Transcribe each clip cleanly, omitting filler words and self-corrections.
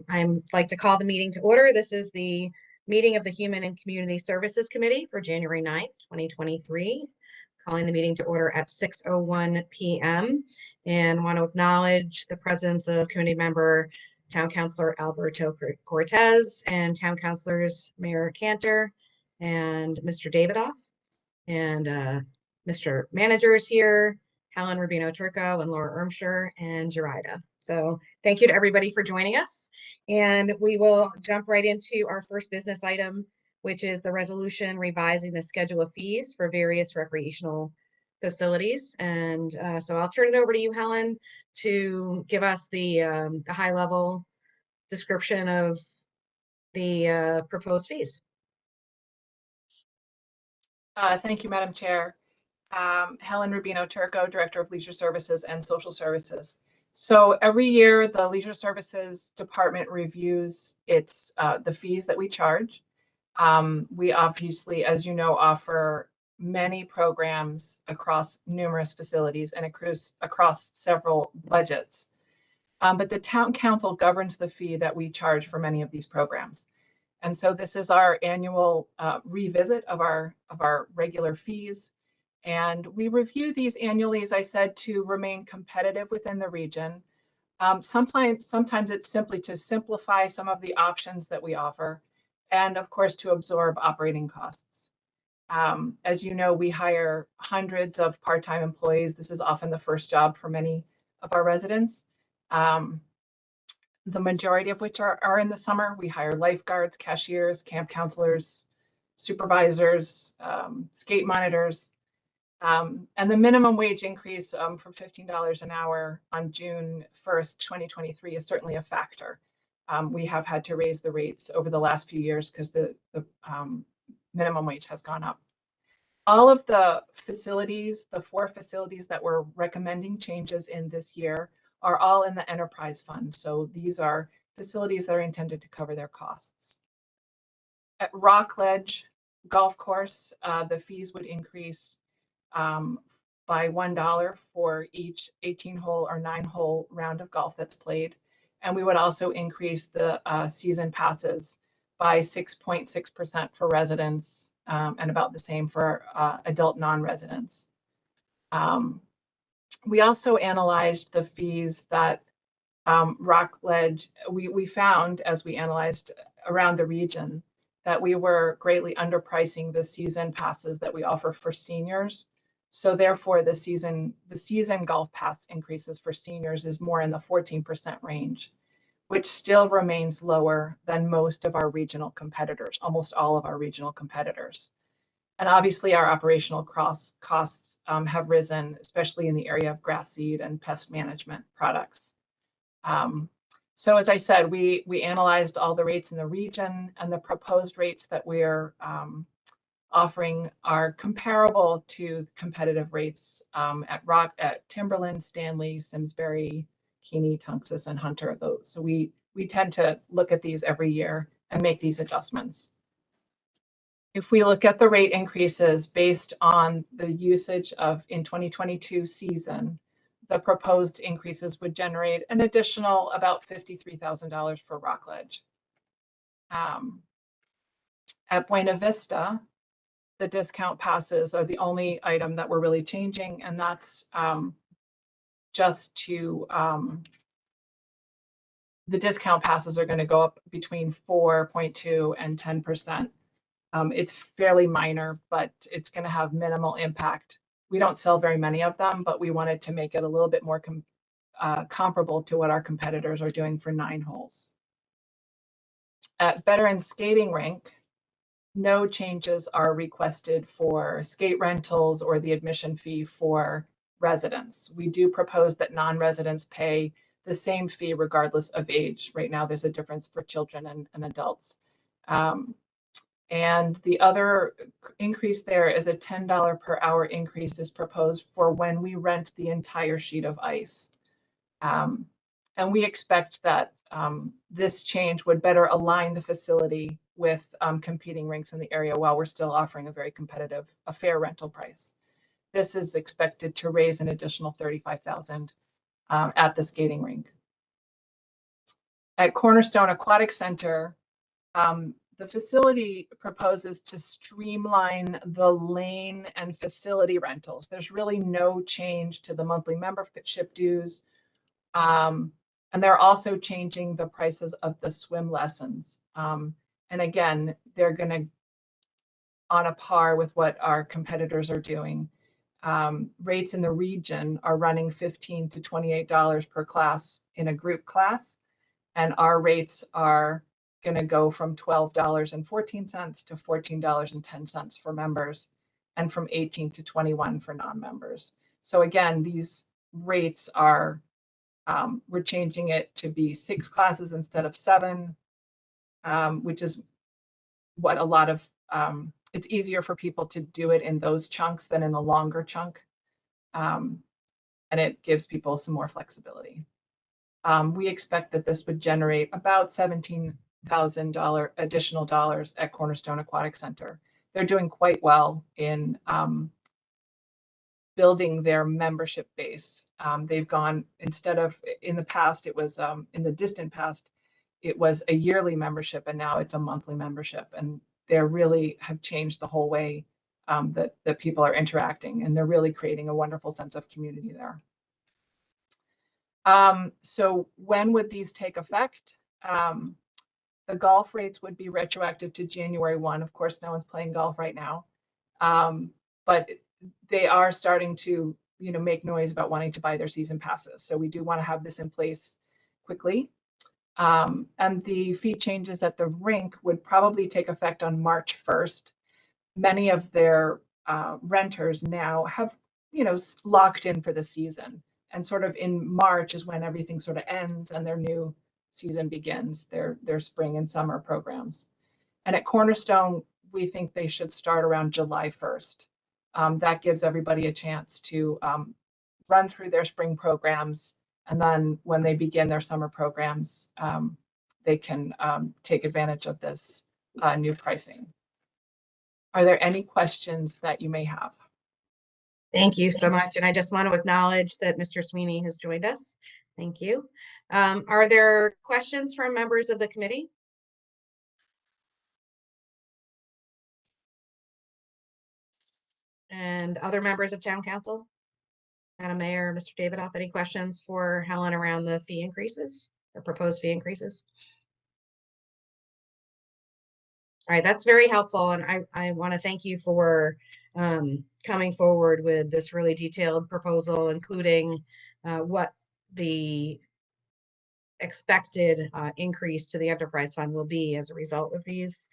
I'd like to call the meeting to order. This is the meeting of the Human and Community Services Committee for January 9th, 2023. Calling the meeting to order at 6:01 p.m. and want to acknowledge the presence of committee member Town Councilor Alberto Cortez and Town Councilors Mayor Cantor and Mr. Davidoff and Mr. Manager is here, Helen Rubino Turco and Laura Ermsher and Jerida. So thank you to everybody for joining us. And we will jump right into our first business item, which is the resolution revising the schedule of fees for various recreational facilities. And so I'll turn it over to you, Helen, to give us the high level description of the proposed fees. Thank you, Madam Chair. Helen Rubino Turco, Director of Leisure Services and Social Services. So every year, the Leisure Services Department reviews the fees that we charge. We obviously, as you know, offer many programs across numerous facilities and across several budgets. But the Town Council governs the fee that we charge for many of these programs. And so this is our annual revisit of our regular fees. And we review these annually, as I said, to remain competitive within the region. Sometimes it's simply to simplify some of the options that we offer, and of course, to absorb operating costs. As you know, we hire hundreds of part-time employees. This is often the first job for many of our residents. The majority of which are in the summer. We hire lifeguards, cashiers, camp counselors, supervisors, skate monitors. And the minimum wage increase from $15 an hour on June 1st, 2023 is certainly a factor. We have had to raise the rates over the last few years because the minimum wage has gone up. All of the facilities, the 4 facilities that we're recommending changes in this year are all in the enterprise fund. So these are facilities that are intended to cover their costs. At Rockledge Golf Course, the fees would increase by $1 for each 18-hole or 9-hole round of golf that's played. And we would also increase the season passes by 6.6% for residents and about the same for adult non-residents. We also analyzed the fees that Rockledge, we found as we analyzed around the region that we were greatly underpricing the season passes that we offer for seniors. So therefore the season golf pass increases for seniors is more in the 14% range, which still remains lower than most of our regional competitors, almost all of our regional competitors. And obviously our operational costs have risen, especially in the area of grass seed and pest management products. So as I said, we analyzed all the rates in the region, and the proposed rates that we're offering are comparable to competitive rates at Timberland, Stanley, Simsbury, Keeney, Tunxus, and Hunter. So we tend to look at these every year and make these adjustments. If we look at the rate increases based on the usage in 2022 season, the proposed increases would generate an additional about $53,000 for Rockledge. At Buena Vista, the discount passes are the only item that we're really changing, and that's just to the discount passes are going to go up between 4.2 and 10%. It's fairly minor, but it's going to have minimal impact. We don't sell very many of them, but we wanted to make it a little bit more comparable to what our competitors are doing for 9 holes. At Veterans Skating Rink, no changes are requested for skate rentals or the admission fee for residents. We do propose that non-residents pay the same fee regardless of age. Right now, there's a difference for children and adults. And the other increase there is a $10 per hour increase is proposed for when we rent the entire sheet of ice. And we expect that this change would better align the facility with competing rinks in the area while we're still offering a very competitive, a fair rental price. This is expected to raise an additional $35,000 at the skating rink. At Cornerstone Aquatic Center, the facility proposes to streamline the lane and facility rentals. There's really no change to the monthly membership dues. And they're also changing the prices of the swim lessons. And again, they're going to on a par with what our competitors are doing. Rates in the region are running $15 to $28 per class in a group class. And our rates are going to go from $12.14 to $14.10 for members, and from $18 to $21 for non-members. So again, these rates are, we're changing it to be 6 classes instead of 7, which is what a lot of, it's easier for people to do it in those chunks than in a longer chunk. And it gives people some more flexibility. We expect that this would generate about $17,000 additional dollars at Cornerstone Aquatic Center. They're doing quite well in building their membership base. They've gone, instead of in the past, it was in the distant past, it was a yearly membership, and now it's a monthly membership. And they really have changed the whole way that people are interacting, and they're really creating a wonderful sense of community there. So when would these take effect? The golf rates would be retroactive to January 1. Of course, no one's playing golf right now, but they are starting to, make noise about wanting to buy their season passes. So we do want to have this in place quickly. And the fee changes at the rink would probably take effect on March 1st. Many of their renters now have, locked in for the season. And sort of in March is when everything sort of ends and their new season begins, their spring and summer programs. And at Cornerstone, we think they should start around July 1st. That gives everybody a chance to run through their spring programs. And then when they begin their summer programs, they can take advantage of this new pricing. Are there any questions that you may have? Thank you so much. And I just want to acknowledge that Mr. Sweeney has joined us. Thank you. Are there questions from members of the committee? And other members of town council? Madam Mayor, Mr. Davidoff, any questions for Helen around the fee increases or proposed fee increases? All right, that's very helpful. And I want to thank you for coming forward with this really detailed proposal, including what the expected increase to the enterprise fund will be as a result of these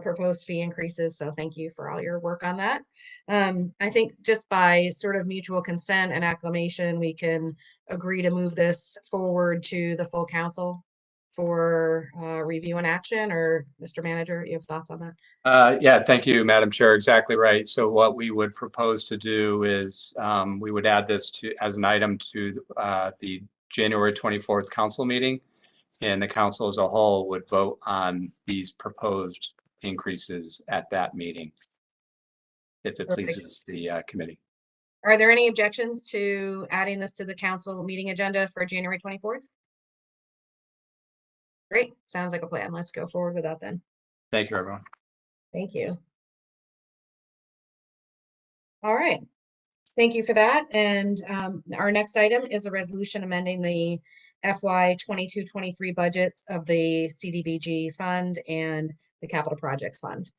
proposed fee increases. So thank you for all your work on that. I think just by sort of mutual consent and acclamation, we can agree to move this forward to the full council for review and action. Or Mr. Manager, you have thoughts on that? Yeah, thank you, Madam Chair. Exactly right. So what we would propose to do is we would add this to as an item to the January 24th council meeting, and the council as a whole would vote on these proposed increases at that meeting, if it pleases the committee. Are there any objections to adding this to the council meeting agenda for January 24th? Great, sounds like a plan. Let's go forward with that then. Thank you, everyone. Thank you. All right. Thank you for that. And our next item is a resolution amending the FY 22-23 budgets of the CDBG fund and the capital projects fund.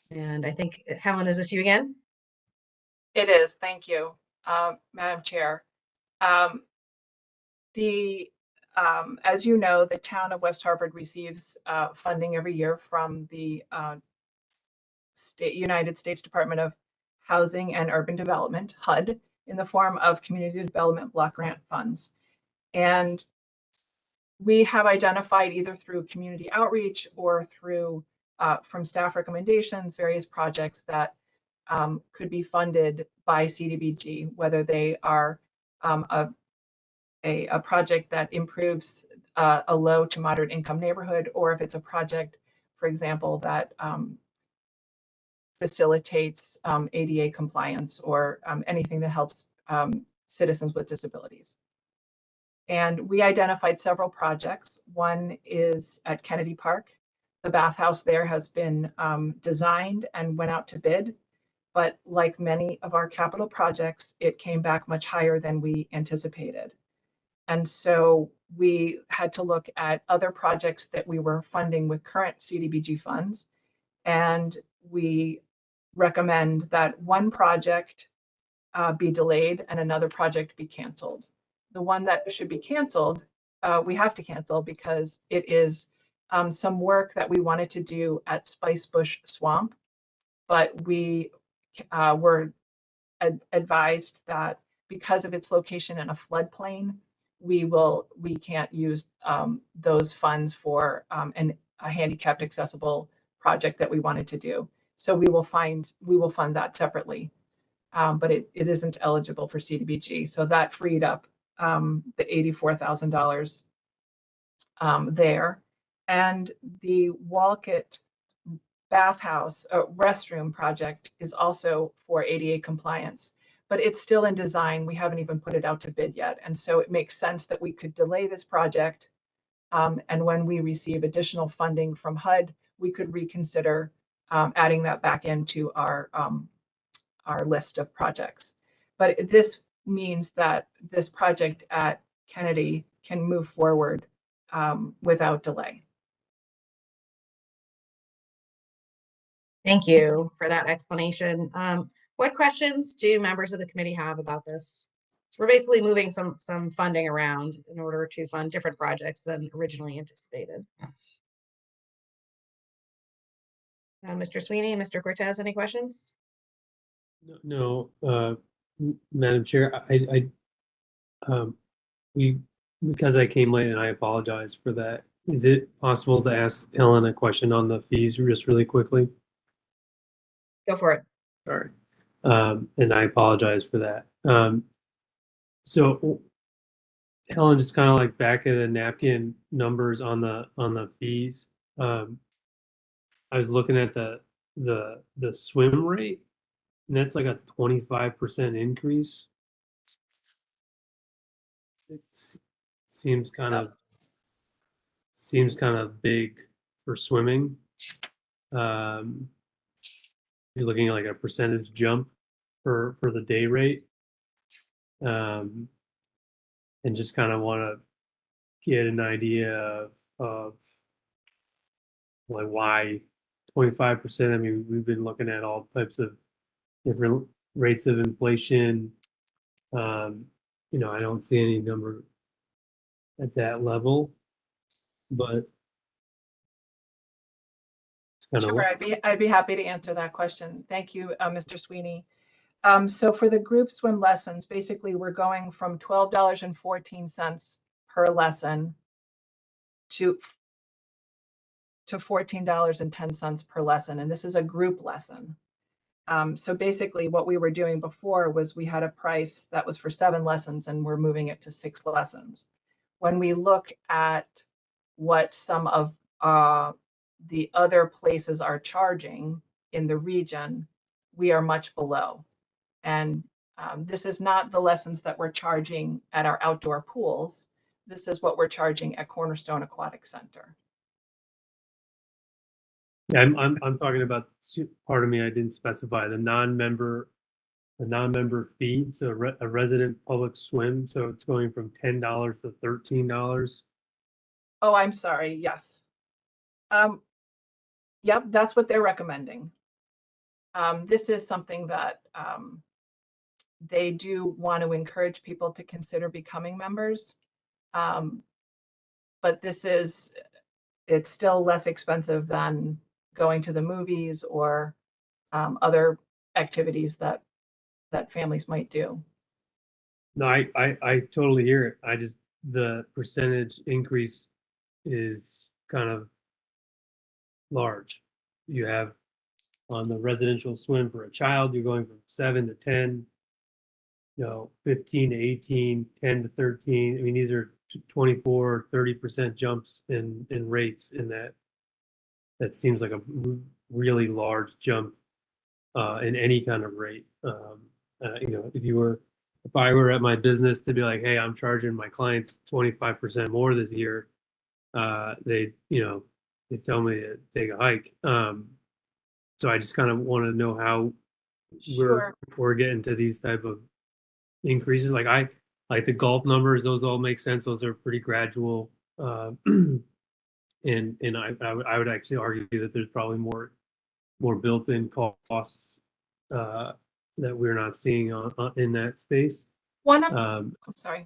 And I think, Helen, is this you again? It is. Thank you, Madam Chair. As you know, the town of West Hartford receives funding every year from the United States Department of Housing and Urban Development, HUD, in the form of community development block grant funds. And we have identified, either through community outreach or through from staff recommendations, various projects that could be funded by CDBG, whether they are a project that improves a low to moderate income neighborhood, or if it's a project, for example, that facilitates ADA compliance, or anything that helps citizens with disabilities. And we identified several projects. One is at Kennedy Park. The bathhouse there has been designed and went out to bid. But like many of our capital projects, it came back much higher than we anticipated. And so we had to look at other projects that we were funding with current CDBG funds. And we recommend that one project be delayed and another project be canceled. The one that should be canceled, we have to cancel because it is some work that we wanted to do at Spicebush Swamp, but we were advised that because of its location in a floodplain, we can't use those funds for a handicapped accessible project that we wanted to do. So we will fund that separately, but it isn't eligible for CDBG. So that freed up the $84,000 there. And the Walcott bathhouse restroom project is also for ADA compliance, but it's still in design. We haven't even put it out to bid yet. And so it makes sense that we could delay this project. And when we receive additional funding from HUD, we could reconsider adding that back into our list of projects. But this means that this project at Kennedy can move forward without delay. Thank you for that explanation. What questions do members of the committee have about this? So we're basically moving some funding around in order to fund different projects than originally anticipated. Mr. Sweeney, Mr. Cortez, any questions? No, Madam Chair, because I came late and I apologize for that. Is it possible to ask Helen a question on the fees just really quickly? Go for it. Sorry. And I apologize for that. So Helen, just kind of like back of the napkin numbers on the fees. I was looking at the swim rate, and that's like a 25% increase. It seems kind of big for swimming. You're looking at like a percentage jump for the day rate. And just kind of want to get an idea of like why 25%. I mean, we've been looking at all types of different rates of inflation. You know, I don't see any number at that level, but Sure, I'd be happy to answer that question. Thank you, Mr. Sweeney. So for the group swim lessons, basically we're going from $12.14 per lesson to $14.10 per lesson, and this is a group lesson. So basically what we were doing before was we had a price that was for 7 lessons and we're moving it to 6 lessons. When we look at what some of the other places are charging in the region, we are much below. And this is not the lessons that we're charging at our outdoor pools. This is what we're charging at Cornerstone Aquatic Center. yeah, I'm talking about, part of me, I didn't specify the non-member fee. So a resident public swim. So it's going from $10 to $13. Oh, I'm sorry. Yes. Yep, that's what they're recommending. This is something that they do want to encourage people to consider becoming members. But it's still less expensive than going to the movies or other activities that families might do. No, I totally hear it. The percentage increase is kind of large. You have on the residential swim for a child, you're going from 7 to 10, 15 to 18, 10 to 13. I mean, these are 24, 30% jumps in rates in that. That seems like a really large jump in any kind of rate. If you were if I were at my business to be like, hey, I'm charging my clients 25% more this year, they, they tell me to take a hike. So I just kind of want to know how Sure. we're getting to these type of increases. Like the golf numbers, those all make sense. Those are pretty gradual. And I would actually argue that there's probably more built-in costs that we're not seeing in that space. One of, Um, I'm sorry.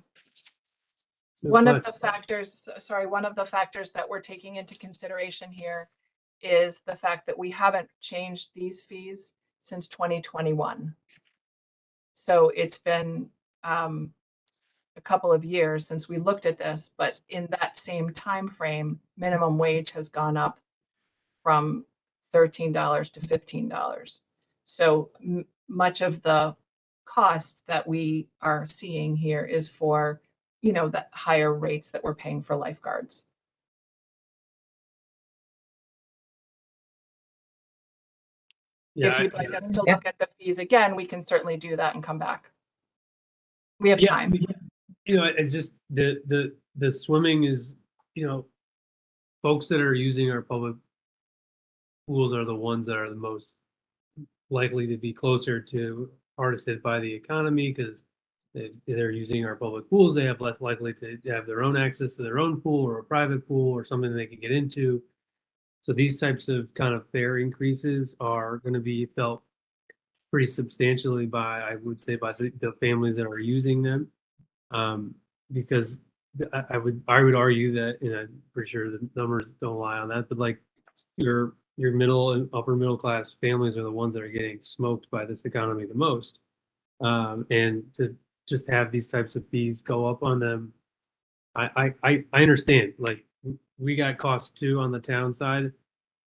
so One go of the factors, one of the factors that we're taking into consideration here is the fact that we haven't changed these fees since 2021. So it's been a couple of years since we looked at this, but in that same time frame, minimum wage has gone up from $13 to $15. So much of the cost that we are seeing here is for, the higher rates that we're paying for lifeguards. Yeah, If you'd like us to look at the fees again, we can certainly do that and come back. We have time. And just the swimming is, folks that are using our public pools are the ones that are the most likely to be closer to hardest hit by the economy because they're using our public pools. They have less likely to have their own access to their own pool or a private pool or something they can get into. So these types of kind of fare increases are going to be felt pretty substantially by, I would say, by the families that are using them. Because I would argue that, and I'm pretty sure the numbers don't lie on that, but like your middle and upper middle class families are the ones that are getting smoked by this economy the most. And to just have these types of fees go up on them, I understand. Like we got costs too on the town side.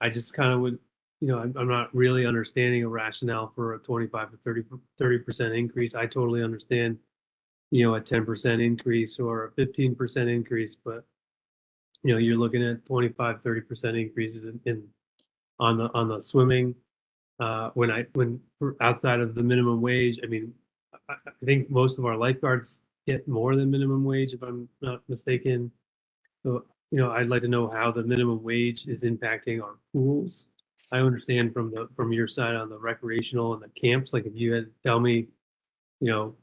I just kind of would, I'm not really understanding a rationale for a 25 to 30% increase. I totally understand, a 10% increase or a 15% increase, but you're looking at 25, 30% increases on the swimming. When outside of the minimum wage, I mean, I think most of our lifeguards get more than minimum wage, if I'm not mistaken. So, I'd like to know how the minimum wage is impacting our pools. I understand from your side on the recreational and the camps, like if you had to tell me,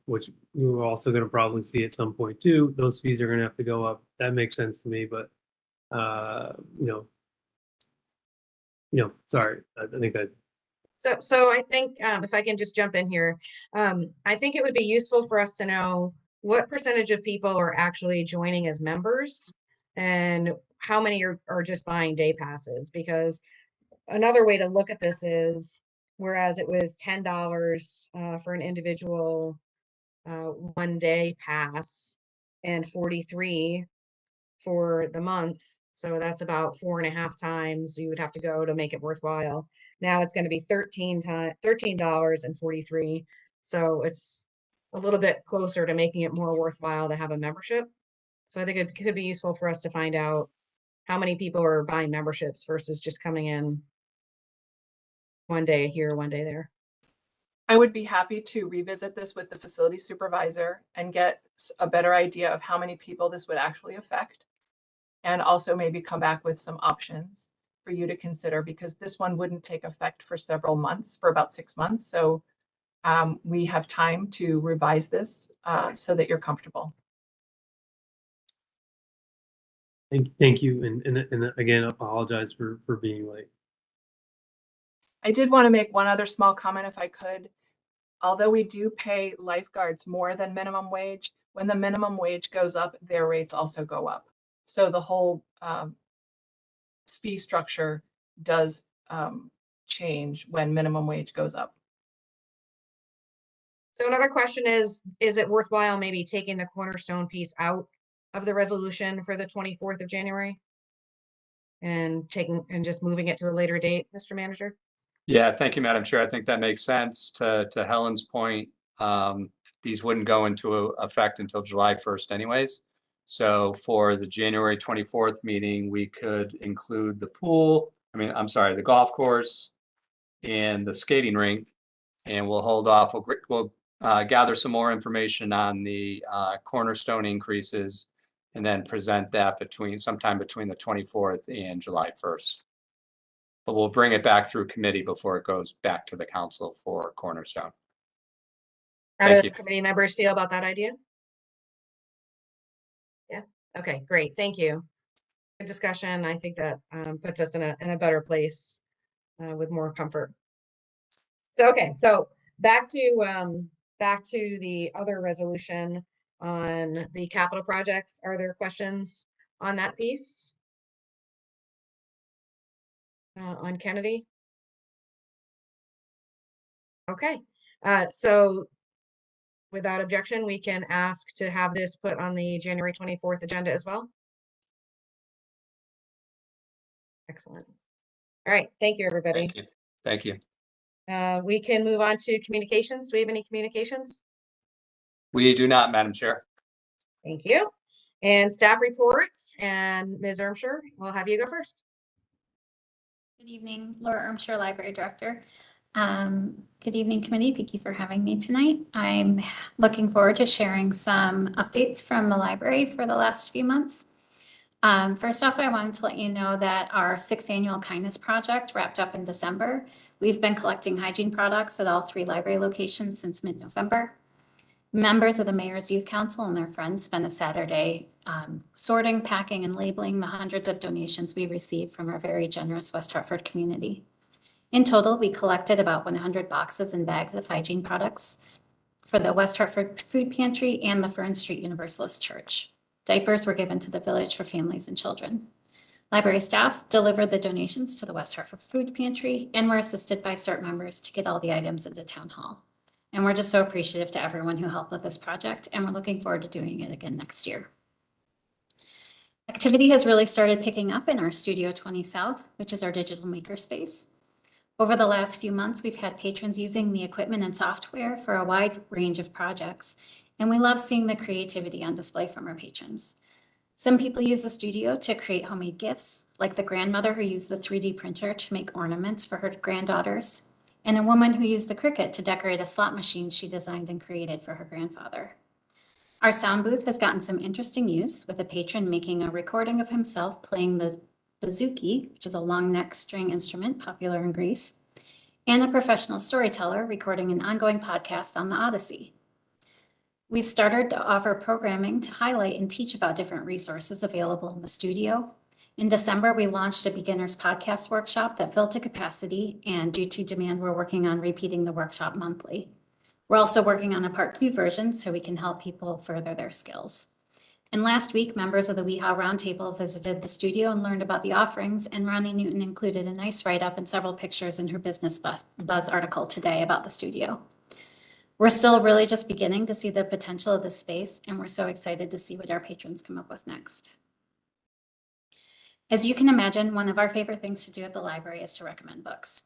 which we were also going to probably see at some point too, those fees are going to have to go up. That makes sense to me, but sorry, I think that. So I think if I can just jump in here, I think it would be useful for us to know what percentage of people are actually joining as members and how many are just buying day passes, because another way to look at this is, whereas it was $10 for an individual 1 day pass and 43 for the month. So that's about 4.5 times you would have to go to make it worthwhile. Now it's going to be $13.43. So it's a little bit closer to making it more worthwhile to have a membership. So I think it could be useful for us to find out how many people are buying memberships versus just coming in 1 day here, 1 day there. I would be happy to revisit this with the facility supervisor and get a better idea of how many people this would actually affect. And also maybe come back with some options for you to consider, because this one wouldn't take effect for several months, for about 6 months. So we have time to revise this so that you're comfortable. Thank you. And again, I apologize for being late. I did want to make one other small comment if I could. Although we do pay lifeguards more than minimum wage, when the minimum wage goes up, their rates also go up. So the whole fee structure does change when minimum wage goes up. So another question is it worthwhile maybe taking the cornerstone piece out of the resolution for the 24th of January? And just moving it to a later date, Mr. Manager? Yeah, thank you, Madam Chair. I think that makes sense. To Helen's point, these wouldn't go into effect until July 1st anyways. So for the January 24th meeting, we could include the pool, the golf course and the skating rink, and we'll hold off. We'll gather some more information on the cornerstone increases, and then present that sometime between the 24th and July 1st. But we'll bring it back through committee before it goes back to the council for cornerstone. How Thank do you. committee members feel about that idea? Yeah, okay, great, thank you. Good discussion. I think that puts us in a better place with more comfort. So, okay, so back to the other resolution on the capital projects. Are there questions on that piece? On Kennedy? Okay, so without objection, we can ask to have this put on the January 24th agenda as well. Excellent. All right, thank you, everybody. Thank you. Thank you. We can move on to communications. Do we have any communications? We do not, Madam Chair. Thank you. And staff reports, and Ms. Ermshire, we'll have you go first. Good evening, Laura Ermshire, Library Director. Good evening, committee. Thank you for having me tonight. I'm looking forward to sharing some updates from the library for the last few months. First off, I wanted to let you know that our 6th annual kindness project wrapped up in December. We've been collecting hygiene products at all 3 library locations since mid-November. Members of the Mayor's Youth Council and their friends spent a Saturday sorting, packing, and labeling the hundreds of donations we received from our very generous West Hartford community. In total, we collected about 100 boxes and bags of hygiene products for the West Hartford Food Pantry and the Fern Street Universalist Church. Diapers were given to the village for families and children. Library staff delivered the donations to the West Hartford Food Pantry and were assisted by CERT members to get all the items into Town Hall. And we're just so appreciative to everyone who helped with this project, and we're looking forward to doing it again next year. Activity has really started picking up in our Studio 20 South, which is our digital makerspace. Over the last few months, we've had patrons using the equipment and software for a wide range of projects, and we love seeing the creativity on display from our patrons. Some people use the studio to create homemade gifts, like the grandmother who used the 3D printer to make ornaments for her granddaughters, and a woman who used the Cricut to decorate a slot machine she designed and created for her grandfather. Our sound booth has gotten some interesting use, with a patron making a recording of himself playing the bouzouki, which is a long neck string instrument popular in Greece, and a professional storyteller recording an ongoing podcast on the Odyssey. We've started to offer programming to highlight and teach about different resources available in the studio. In December, we launched a beginner's podcast workshop that filled to capacity, and due to demand, we're working on repeating the workshop monthly. We're also working on a part 2 version so we can help people further their skills. And last week, members of the WeHow Roundtable visited the studio and learned about the offerings, and Ronnie Newton included a nice write-up and several pictures in her Business Buzz article today about the studio. We're still really just beginning to see the potential of this space, and we're so excited to see what our patrons come up with next. As you can imagine, one of our favorite things to do at the library is to recommend books.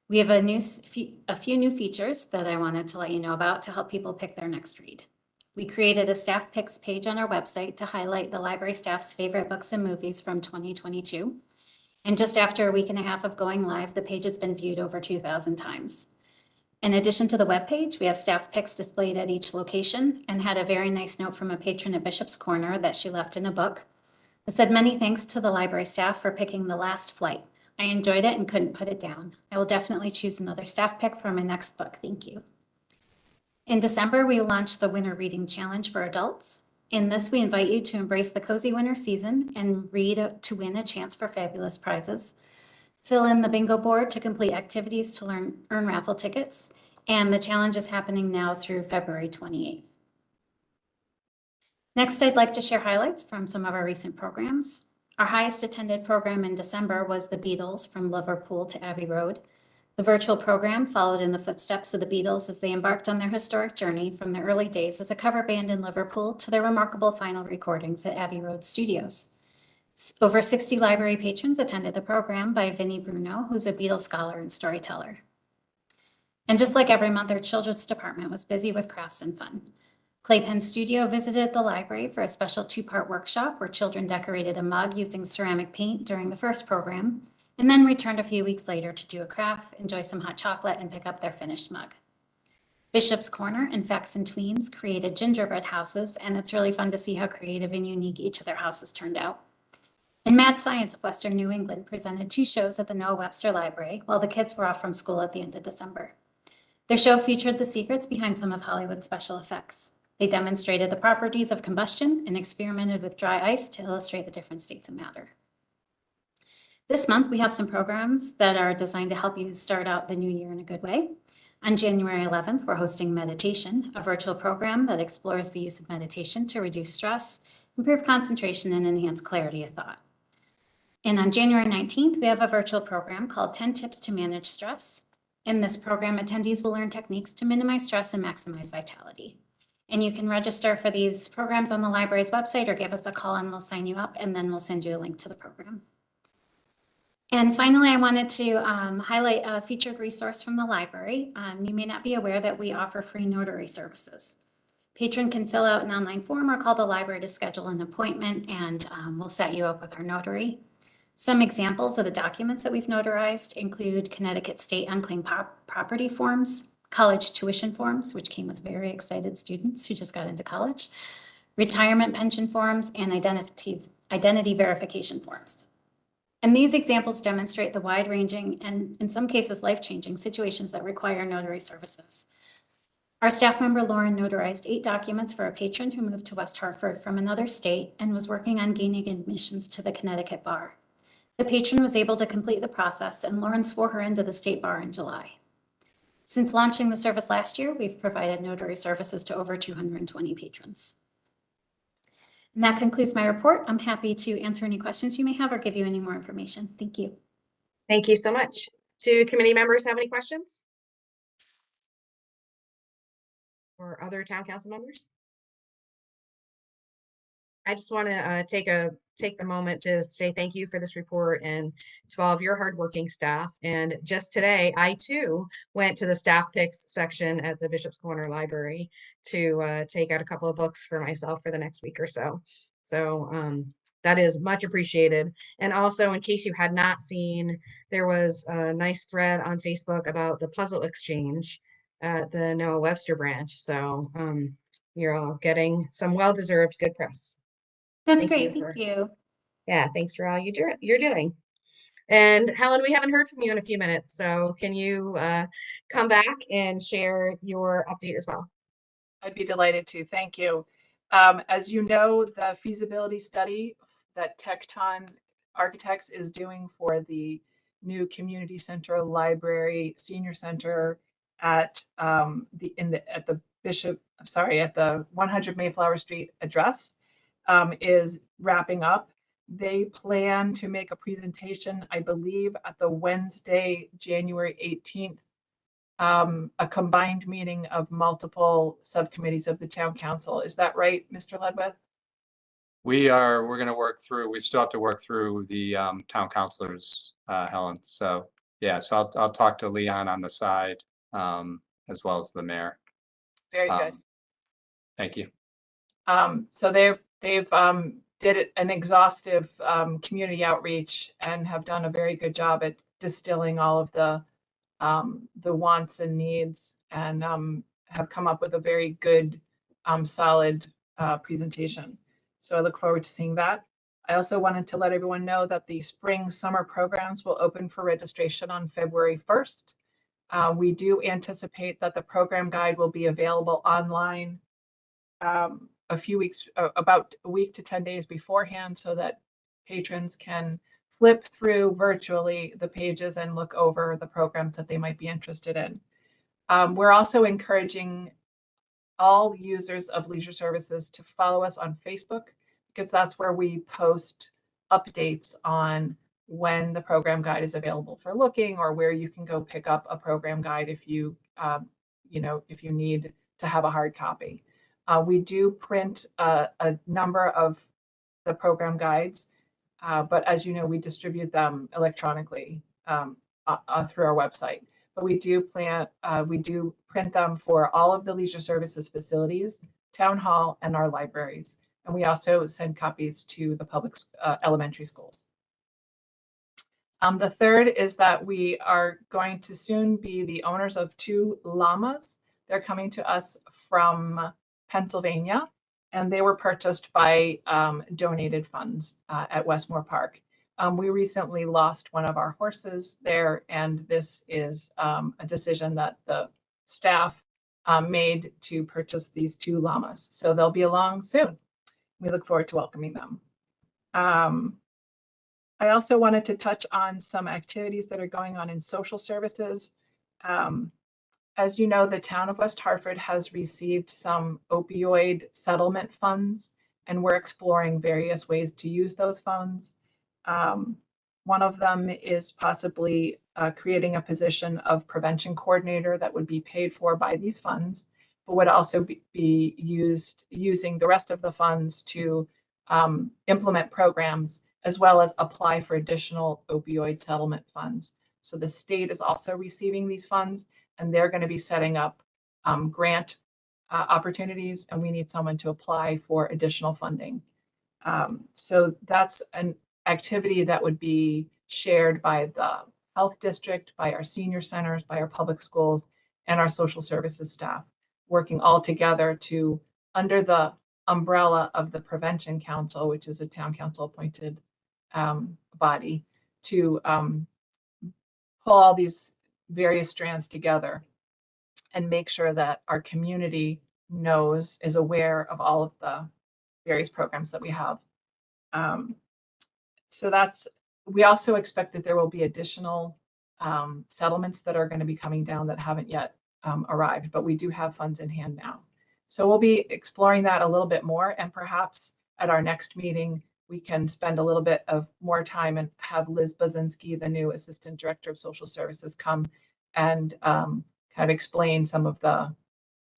We have a few new features that I wanted to let you know about to help people pick their next read. We created a staff picks page on our website to highlight the library staff's favorite books and movies from 2022. And just after a week and a half of going live, the page has been viewed over 2,000 times. In addition to the webpage, we have staff picks displayed at each location, and had a very nice note from a patron at Bishop's Corner that she left in a book. It said, "Many thanks to the library staff for picking The Last Flight. I enjoyed it and couldn't put it down. I will definitely choose another staff pick for my next book. Thank you." In December, we launched the Winter Reading Challenge for adults. In this, we invite you to embrace the cozy winter season and read to win a chance for fabulous prizes. Fill in the bingo board to complete activities to earn raffle tickets, and the challenge is happening now through February 28th. Next, I'd like to share highlights from some of our recent programs. Our highest attended program in December was the Beatles from Liverpool to Abbey Road. The virtual program followed in the footsteps of the Beatles as they embarked on their historic journey from their early days as a cover band in Liverpool to their remarkable final recordings at Abbey Road Studios. Over 60 library patrons attended the program by Vinnie Bruno, who's a Beatles scholar and storyteller. And just like every month, our children's department was busy with crafts and fun. Playpen Studio visited the library for a special 2-part workshop where children decorated a mug using ceramic paint during the first program, and then returned a few weeks later to do a craft, enjoy some hot chocolate, and pick up their finished mug. Bishop's Corner and Facts and Tweens created gingerbread houses, and it's really fun to see how creative and unique each of their houses turned out. And Mad Science of Western New England presented 2 shows at the Noah Webster Library while the kids were off from school at the end of December. Their show featured the secrets behind some of Hollywood's special effects. They demonstrated the properties of combustion and experimented with dry ice to illustrate the different states of matter. This month, we have some programs that are designed to help you start out the new year in a good way. On January 11th, we're hosting Meditation, a virtual program that explores the use of meditation to reduce stress, improve concentration, and enhance clarity of thought. And on January 19th, we have a virtual program called 10 Tips to Manage Stress. In this program, attendees will learn techniques to minimize stress and maximize vitality. And you can register for these programs on the library's website or give us a call and we'll sign you up, and then we'll send you a link to the program. And finally, I wanted to highlight a featured resource from the library. You may not be aware that we offer free notary services. Patron can fill out an online form or call the library to schedule an appointment, and we'll set you up with our notary. Some examples of the documents that we've notarized include Connecticut State Unclaimed Property forms, college tuition forms, which came with very excited students who just got into college, retirement pension forms, and identity verification forms. And these examples demonstrate the wide-ranging and, in some cases, life-changing situations that require notary services. Our staff member Lauren notarized 8 documents for a patron who moved to West Hartford from another state and was working on gaining admissions to the Connecticut bar. The patron was able to complete the process, and Lauren swore her into the state bar in July. Since launching the service last year, we've provided notary services to over 220 patrons. And that concludes my report. I'm happy to answer any questions you may have or give you any more information. Thank you. Thank you so much. Do committee members have any questions? Or other town council members? I just want to take the moment to say thank you for this report and to all of your hardworking staff. And just today, I too went to the staff picks section at the Bishop's Corner Library to take out a couple of books for myself for the next week or so. So that is much appreciated. And also, in case you had not seen, there was a nice thread on Facebook about the puzzle exchange at the Noah Webster branch. So you're all getting some well-deserved good press. That's Thank great. you for- Thank you. Yeah, thanks for all you're doing. And Helen, we haven't heard from you in a few minutes, so can you come back and share your update as well? I'd be delighted to. Thank you. As you know, the feasibility study that Tecton Architects is doing for the new community center, library, senior center at the 100 Mayflower Street address is wrapping up. They plan to make a presentation, I believe, at the Wednesday, January 18th, a combined meeting of multiple subcommittees of the town council. Is that right, Mr. Ledwith? We're going to work through, we still have to work through the town councilors, Helen. So yeah, so I'll talk to Leon on the side as well as the mayor. Very good. Thank you. So they've did an exhaustive community outreach and have done a very good job at distilling all of the wants and needs, and have come up with a very good, solid presentation. So I look forward to seeing that. I also wanted to let everyone know that the spring summer programs will open for registration on February 1st. We do anticipate that the program guide will be available online a few weeks, about a week to 10 days beforehand, so that patrons can flip through virtually the pages and look over the programs that they might be interested in. We're also encouraging all users of leisure services to follow us on Facebook, because that's where we post updates on when the program guide is available for looking, or where you can go pick up a program guide if you if you need to have a hard copy. We do print a number of the program guides, but as you know, we distribute them electronically through our website. But we do print them for all of the leisure services facilities, town hall, and our libraries. And we also send copies to the public elementary schools. The third is that we are going to soon be the owners of 2 llamas. They're coming to us from Pennsylvania, and they were purchased by donated funds at Westmore Park. We recently lost one of our horses there, and this is a decision that the staff made to purchase these 2 llamas. So they'll be along soon. We look forward to welcoming them. I also wanted to touch on some activities that are going on in social services. As you know, the town of West Hartford has received some opioid settlement funds, and we're exploring various ways to use those funds. One of them is possibly creating a position of prevention coordinator that would be paid for by these funds, but would also be using the rest of the funds to implement programs, as well as apply for additional opioid settlement funds. So the state is also receiving these funds, and they're going to be setting up grant opportunities, and we need someone to apply for additional funding. So that's an activity that would be shared by the health district, by our senior centers, by our public schools, and our social services staff, working all together to, under the umbrella of the Prevention Council, which is a town council appointed body, to pull all these various strands together and make sure that our community is aware of all of the various programs that we have. So we also expect that there will be additional settlements that are going to be coming down that haven't yet arrived, but we do have funds in hand now. So we'll be exploring that a little bit more, and perhaps at our next meeting, we can spend a little bit of more time and have Liz Bazinski, the new Assistant Director of Social Services, come and kind of explain some of the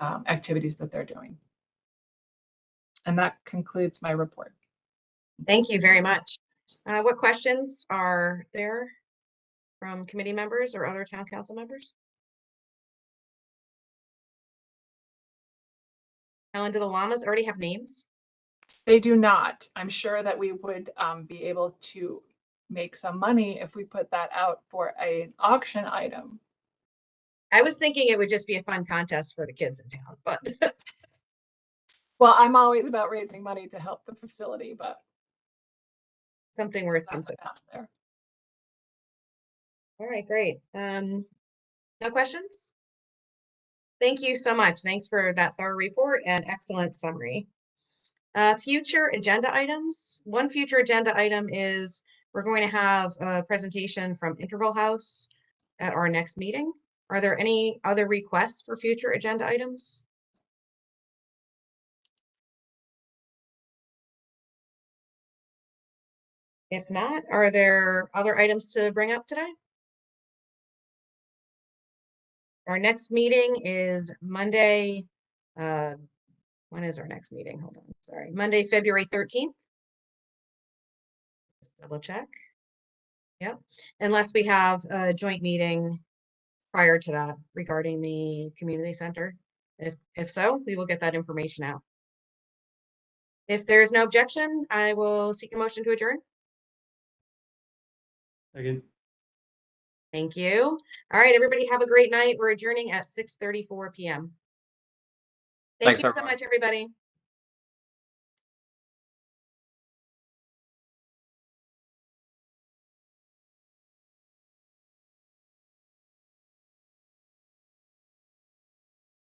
activities that they're doing. And that concludes my report. Thank you very much. What questions are there from committee members or other town council members? Ellen, do the llamas already have names? They do not. I'm sure that we would be able to make some money if we put that out for an auction item. I was thinking it would just be a fun contest for the kids in town, but well, I'm always about raising money to help the facility, but something worth that's considering. out there. All right, great. No questions? Thank you so much. Thanks for that thorough report and excellent summary. Future agenda items. One future agenda item is we're going to have a presentation from Interval House at our next meeting. Are there any other requests for future agenda items? If not, are there other items to bring up today? Our next meeting is Monday. When is our next meeting? Hold on, sorry. Monday, February 13th. Just double check. Yep, unless we have a joint meeting prior to that regarding the community center. If so, we will get that information out. If there's no objection, I will seek a motion to adjourn. Again. Thank you. All right, everybody have a great night. We're adjourning at 6:34 p.m. Thank Thanks, you so everyone. much, everybody.